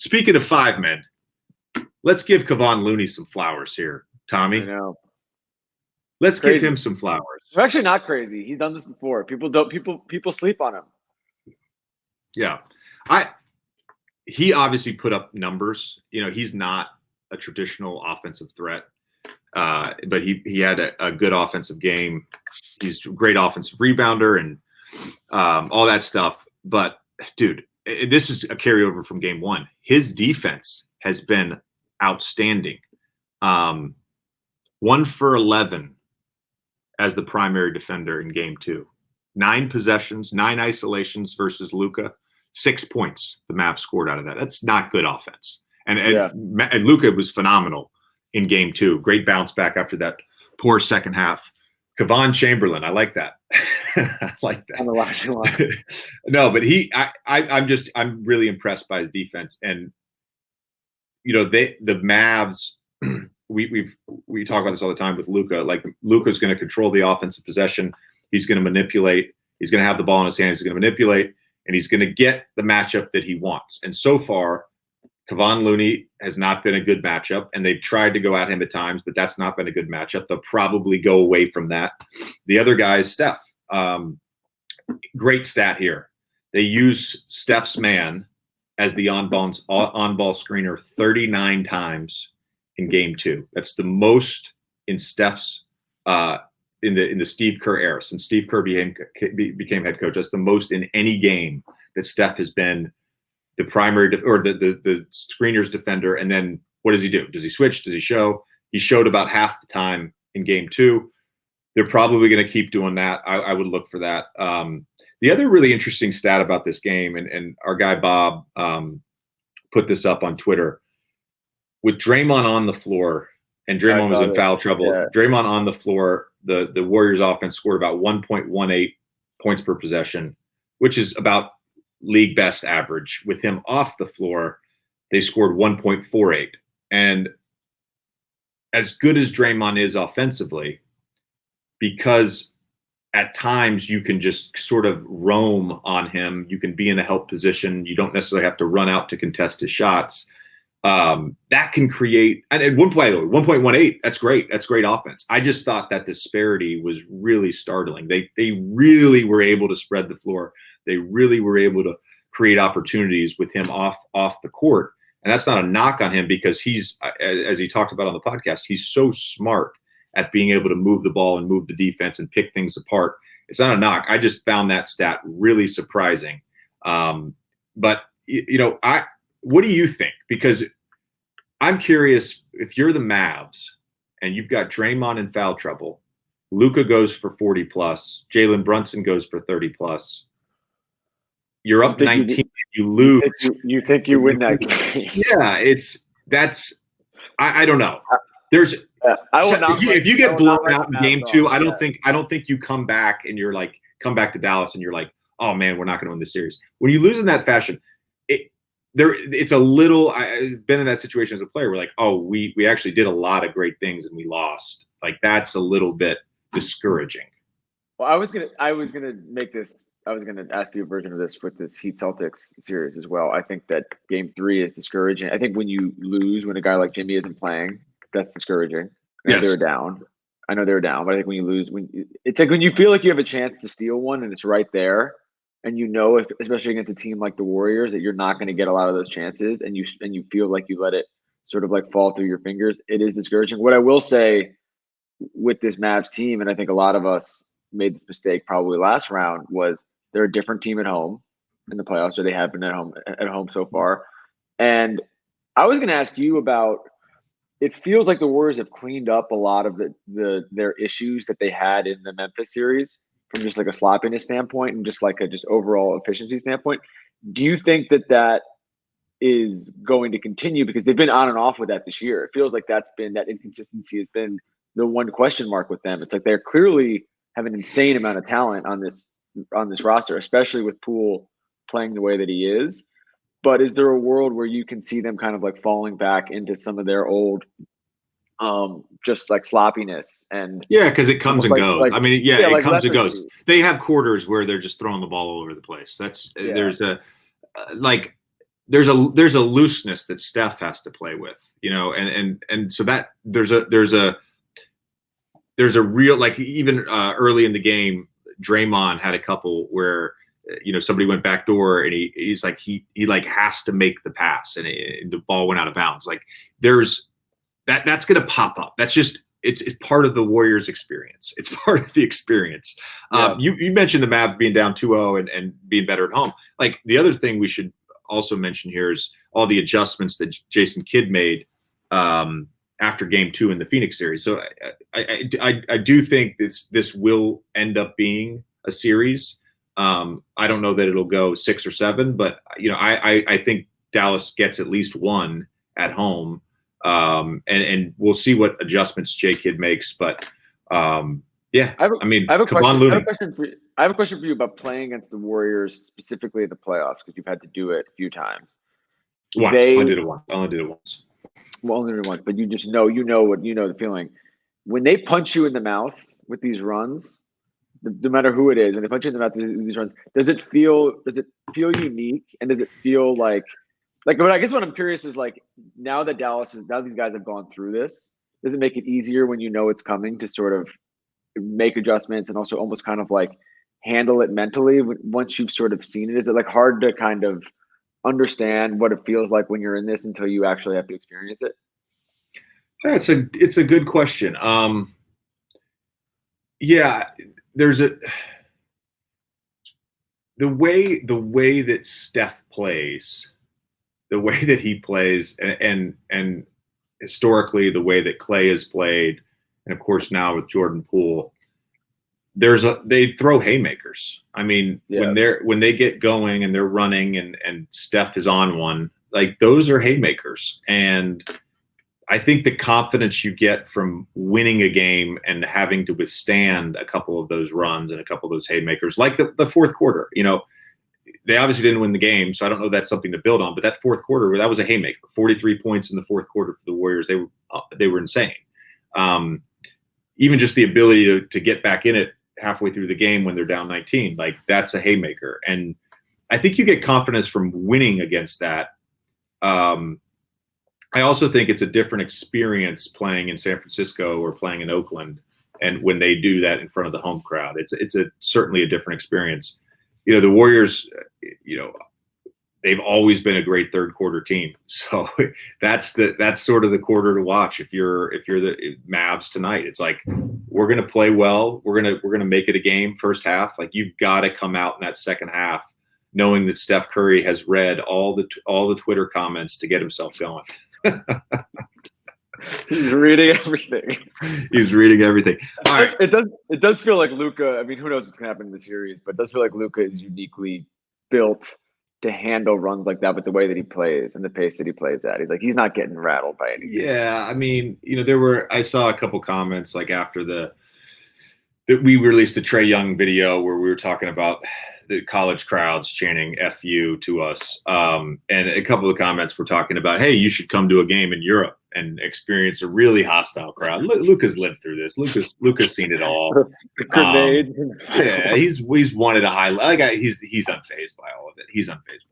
Speaking of five men, let's give Kevon Looney some flowers here, Tommy. I know. Let's give him some flowers. It's actually not crazy. He's done this before. People sleep on him. Yeah. He obviously put up numbers. He's not a traditional offensive threat, but he had a good offensive game. He's a great offensive rebounder and all that stuff. But, dude, this is a carryover from game one. His defense has been outstanding. 1 for 11 as the primary defender in game two. 9 possessions, 9 isolations versus Luka. 6 points the Mavs scored out of that. That's not good offense. And Luka was phenomenal in game two. Great bounce back after that poor second half. Kevon Chamberlain, I like that. I like that. On the last one. No, but I'm really impressed by his defense. And the Mavs, we talk about this all the time with Luka. Like, Luka's going to control the offensive possession. He's going to manipulate. He's going to have the ball in his hands. He's going to manipulate, and he's going to get the matchup that he wants. And so far, Kevon Looney has not been a good matchup, and they've tried to go at him at times, but that's not been a good matchup. They'll probably go away from that. The other guy is Steph. Great stat here. They use Steph's man as the on-ball screener 39 times in game two. That's the most in Steph's in the Steve Kerr era. Since Steve Kerr became head coach, that's the most in any game that Steph has been the primary the screener's defender. And then what does he do? Does he switch? Does he show? He showed about half the time in game two. They're probably going to keep doing that. I would look for that. The other really interesting stat about this game, and our guy Bob put this up on Twitter, with Draymond on the floor, and Draymond was in foul trouble. Yeah. Draymond on the floor, the Warriors offense scored about 1.18 points per possession, which is about league best average. With him off the floor, they scored 1.48. And as good as Draymond is offensively, because at times you can just sort of roam on him, you can be in a help position, you don't necessarily have to run out to contest his shots. That can create, and at 1.18, that's great. That's great offense. I just thought that disparity was really startling. They really were able to spread the floor. They really were able to create opportunities with him off the court. And that's not a knock on him, because he's, as he talked about on the podcast, he's so smart at being able to move the ball and move the defense and pick things apart. It's not a knock. I just found that stat really surprising. But what do you think? Because I'm curious, if you're the Mavs and you've got Draymond in foul trouble, Luka goes for 40 plus, Jalen Brunson goes for 30 plus. You're up 19, you lose. You think you win that game? Yeah, I don't know. There's if you get blown out in game two, I don't think you come back to Dallas and you're like, oh man, we're not going to win this series. When you lose in that fashion, it's a little. I've been in that situation as a player. We're like, oh, we actually did a lot of great things and we lost. Like, that's a little bit discouraging. Well, I was gonna make this. I was gonna ask you a version of this with this Heat Celtics series as well. I think that game 3 is discouraging. I think when you lose, when a guy like Jimmy isn't playing, that's discouraging. I know they're down, but I think when you lose, it's like when you feel like you have a chance to steal one and it's right there, and especially against a team like the Warriors, that you're not going to get a lot of those chances, and you feel like you let it sort of like fall through your fingers. It is discouraging. What I will say with this Mavs team, and I think a lot of us made this mistake probably last round, was they're a different team at home in the playoffs, or they have been at home so far. And I was going to ask you about, it feels like the Warriors have cleaned up a lot of their issues that they had in the Memphis series from just like a sloppiness standpoint and just like a overall efficiency standpoint. Do you think that is going to continue? Because they've been on and off with that this year. It feels like that inconsistency has been the one question mark with them. It's like they're clearly have an insane amount of talent on this roster, especially with Poole playing the way that he is. But is there a world where you can see them kind of like falling back into some of their old, just like sloppiness? And because it comes and goes. It comes and goes. They have quarters where they're just throwing the ball all over the place. There's there's a looseness that Steph has to play with, and so that there's a real, like, even early in the game, Draymond had a couple where somebody went backdoor and he's like he like has to make the pass and the ball went out of bounds. Like there's that's going to pop up. That's just it's part of the Warriors experience. It's part of the experience. Yeah. You mentioned the Mavs being down 2-0 and being better at home. Like the other thing we should also mention here is all the adjustments that Jason Kidd made after Game 2 in the Phoenix series. So I do think this will end up being a series. I don't know that it'll go 6 or 7, but I think Dallas gets at least one at home. And we'll see what adjustments J Kidd makes, but yeah, I have a question for you about playing against the Warriors, specifically in the playoffs, because you've had to do it a few times. Once. I only did it once. Well, only did it once, but you just know, the feeling. When they punch you in the mouth with these runs, no matter who it is, when they punch you in the mouth with these runs, does it feel unique, and does it feel like, but I guess what I'm curious is, like, now that these guys have gone through this, does it make it easier when it's coming to sort of make adjustments and also almost kind of like handle it mentally once you've sort of seen it? Is it like hard to kind of understand what it feels like when you're in this until you actually have to experience it? Yeah, it's a good question. Yeah, there's the way that Steph plays, the way that he plays, and historically the way that Clay has played, and of course now with Jordan Poole, they throw haymakers. I mean, yeah. when they get going and they're running and Steph is on one, like those are haymakers. And I think the confidence you get from winning a game and having to withstand a couple of those runs and a couple of those haymakers, like the fourth quarter, they obviously didn't win the game, so I don't know if that's something to build on. But that fourth quarter, that was a haymaker. 43 points in the fourth quarter for the Warriors. They were insane. Even just the ability to get back in it halfway through the game when they're down 19, like that's a haymaker. And I think you get confidence from winning against that. I also think it's a different experience playing in San Francisco or playing in Oakland, and when they do that in front of the home crowd, it's certainly a different experience. The Warriors, they've always been a great third quarter team. So that's sort of the quarter to watch. If you're the Mavs tonight, it's like, we're going to play well. We're going to make it a game first half. Like, you've got to come out in that second half knowing that Steph Curry has read all the Twitter comments to get himself going. He's reading everything. He's reading everything. All right. It does feel like Luka. I mean, who knows what's going to happen in the series, but it does feel like Luka is uniquely built to handle runs like that with the way that he plays and the pace that he plays at. He's not getting rattled by anything. Yeah, I mean, I saw a couple comments like after that we released the Trae Young video where we were talking about the college crowds chanting "F you" to us, and a couple of comments were talking about, hey, you should come to a game in Europe and experience a really hostile crowd. Luka's lived through this. Luka's seen it all. Grenades. Yeah, he's wanted a high. He's unfazed by all of it. He's unfazed by